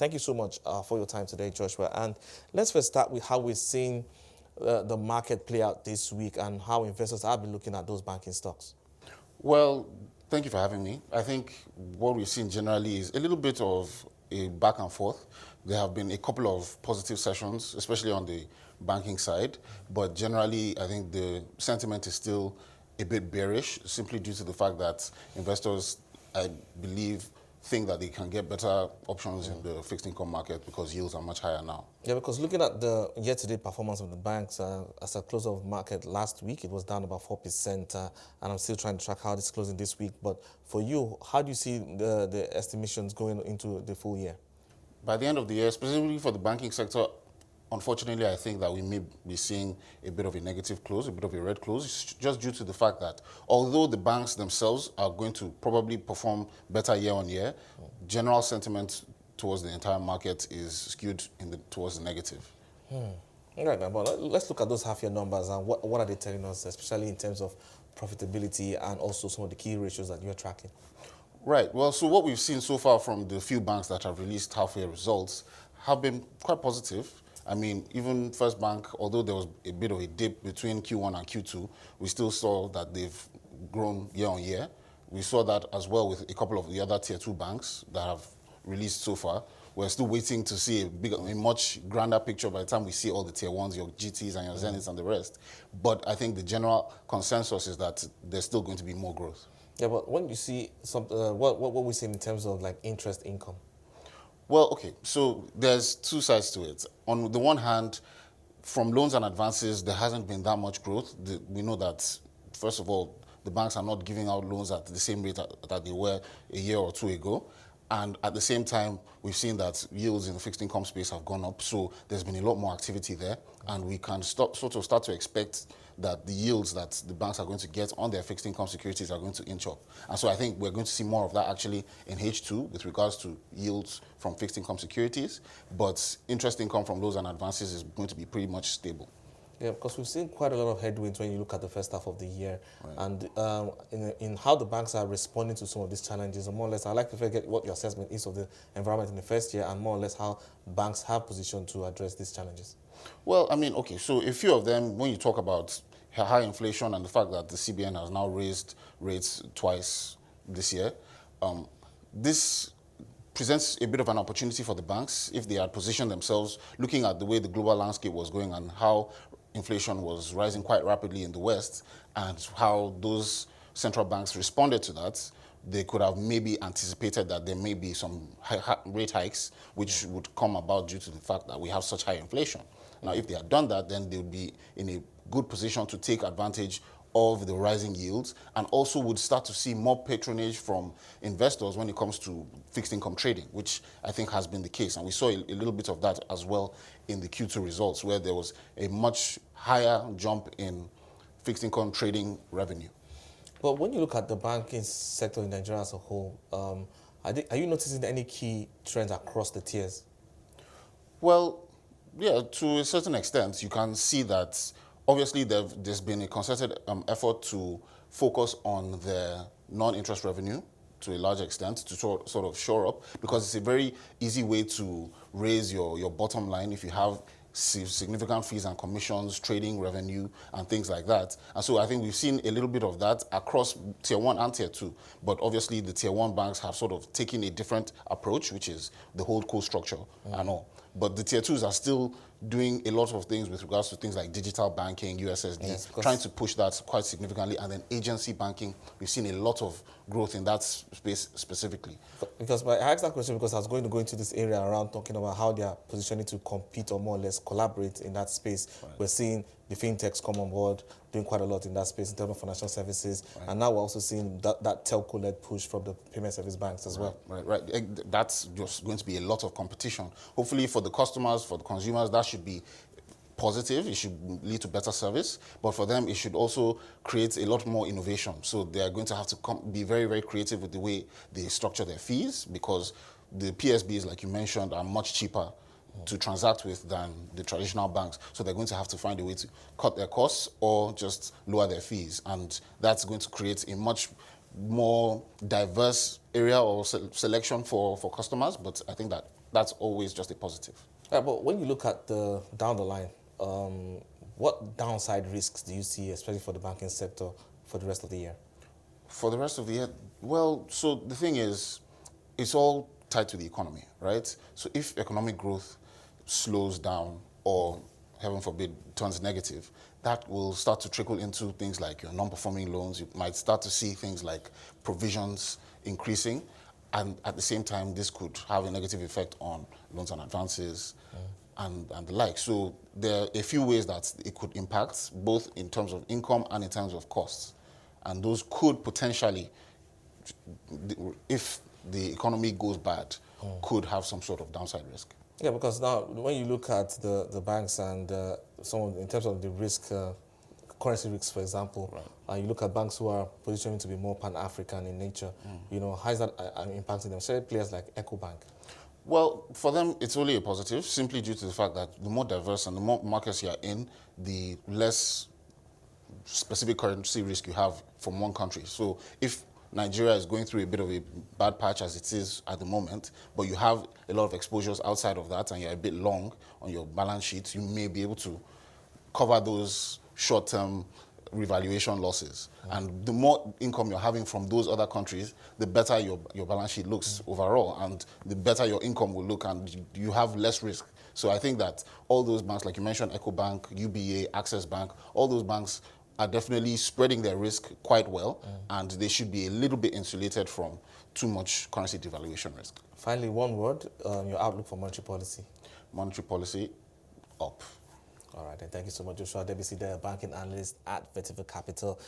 Thank you so much for your time today, Joshua. And let's first start with how we're seeing the market play out this week and how investors have been looking at those banking stocks. Well, thank you for having me. I think what we've seen generally is a little bit of a back and forth. There have been a couple of positive sessions, especially on the banking side, but generally I think the sentiment is still a bit bearish, simply due to the fact that investors, I believe, think that they can get better options in the fixed income market because yields are much higher now. Yeah, because looking at the year-to-date performance of the banks, as a close of market last week, it was down about 4%, and I'm still trying to track how it's closing this week. But for you, how do you see the estimations going into the full year? By the end of the year, specifically for the banking sector, unfortunately, I think that we may be seeing a bit of a negative close, a bit of a red close, just due to the fact that although the banks themselves are going to probably perform better year on year, general sentiment towards the entire market is skewed towards the negative. All right, man, but let's look at those half-year numbers and what are they telling us, especially in terms of profitability and also some of the key ratios that you're tracking. Right. Well, so what we've seen so far from the few banks that have released half-year results have been quite positive. I mean, even First Bank, although there was a bit of a dip between Q1 and Q2, we still saw that they've grown year on year. We saw that as well with a couple of the other Tier 2 banks that have released so far. We're still waiting to see a much grander picture by the time we see all the Tier 1s, your GTs and your Zeniths and the rest. But I think the general consensus is that there's still going to be more growth. Yeah, but when you see what we see in terms of like interest income? Well, okay, so there's two sides to it. On the one hand, from loans and advances, there hasn't been that much growth. We know that, first of all, the banks are not giving out loans at the same rate that they were a year or two ago. And at the same time, we've seen that yields in the fixed income space have gone up. So there's been a lot more activity there. And we can start to expect that the yields that the banks are going to get on their fixed income securities are going to inch up. And so I think we're going to see more of that actually in H2 with regards to yields from fixed income securities. But interest income from loans and advances is going to be pretty much stable. Yeah, because we've seen quite a lot of headwinds when you look at the first half of the year. Right. And in how the banks are responding to some of these challenges, and more or less, I'd like to get what your assessment is of the environment in the first year and more or less how banks have positioned to address these challenges. Well, I mean, okay, so a few of them, when you talk about high inflation and the fact that the CBN has now raised rates twice this year, this presents a bit of an opportunity for the banks if they had positioned themselves looking at the way the global landscape was going and how inflation was rising quite rapidly in the West and how those central banks responded to that. They could have maybe anticipated that there may be some rate hikes which would come about due to the fact that we have such high inflation. Now, if they had done that, then they would be in a good position to take advantage of the rising yields and also would start to see more patronage from investors when it comes to fixed income trading, which I think has been the case. And we saw a little bit of that as well in the Q2 results, where there was a much higher jump in fixed income trading revenue. But when you look at the banking sector in Nigeria as a whole, are you noticing any key trends across the tiers? Well, yeah, to a certain extent, you can see that obviously there's been a concerted effort to focus on the non-interest revenue to a large extent to sort of shore up, because it's a very easy way to raise your bottom line if you have significant fees and commissions, trading revenue, and things like that. And so I think we've seen a little bit of that across Tier 1 and Tier 2. But obviously the Tier 1 banks have sort of taken a different approach, which is the holdco structure and all. But the Tier 2s are still doing a lot of things with regards to things like digital banking, USSD, yes, trying to push that quite significantly. And then agency banking, we've seen a lot of growth in that space specifically. Because I asked that question because I was going to go into this area around talking about how they are positioning to compete or more or less collaborate in that space. Right. We're seeing the fintechs come on board, doing quite a lot in that space in terms of financial services. Right. And now we're also seeing that telco-led push from the payment service banks as well. Right. That's just going to be a lot of competition. Hopefully for the customers, for the consumers, that should be positive. It should lead to better service. But for them, it should also create a lot more innovation. So they are going to have to be very, very creative with the way they structure their fees, because the PSBs, like you mentioned, are much cheaper to transact with than the traditional banks. So they're going to have to find a way to cut their costs or just lower their fees. And that's going to create a much more diverse area or selection for customers. But I think that that's always just a positive. Yeah, but when you look at the down the line, what downside risks do you see, especially for the banking sector, for the rest of the year? For the rest of the year, well, so the thing is, it's all tied to the economy, right? So if economic growth slows down or, heaven forbid, turns negative, that will start to trickle into things like your non-performing loans. You might start to see things like provisions increasing, and at the same time, this could have a negative effect on loans and advances and the like. So there are a few ways that it could impact, both in terms of income and in terms of costs. And those could potentially, if the economy goes bad, could have some sort of downside risk. Yeah, because now when you look at the banks and in terms of the risk, currency risks, for example, and you look at banks who are positioning to be more Pan-African in nature, how is that impacting them? Especially players like EcoBank. Well, for them, it's only a positive, simply due to the fact that the more diverse and the more markets you are in, the less specific currency risk you have from one country. So if Nigeria is going through a bit of a bad patch as it is at the moment, but you have a lot of exposures outside of that and you're a bit long on your balance sheet, you may be able to cover those short-term revaluation losses. And the more income you're having from those other countries, the better your balance sheet looks overall, and the better your income will look, and you have less risk. So I think that all those banks, like you mentioned, EcoBank, UBA, Access Bank, all those banks are definitely spreading their risk quite well, and they should be a little bit insulated from too much currency devaluation risk. Finally, one word, your outlook for monetary policy. Monetary policy, up. All right, then thank you so much, Joshua Odebisi, the banking analyst at Vetiva Capital.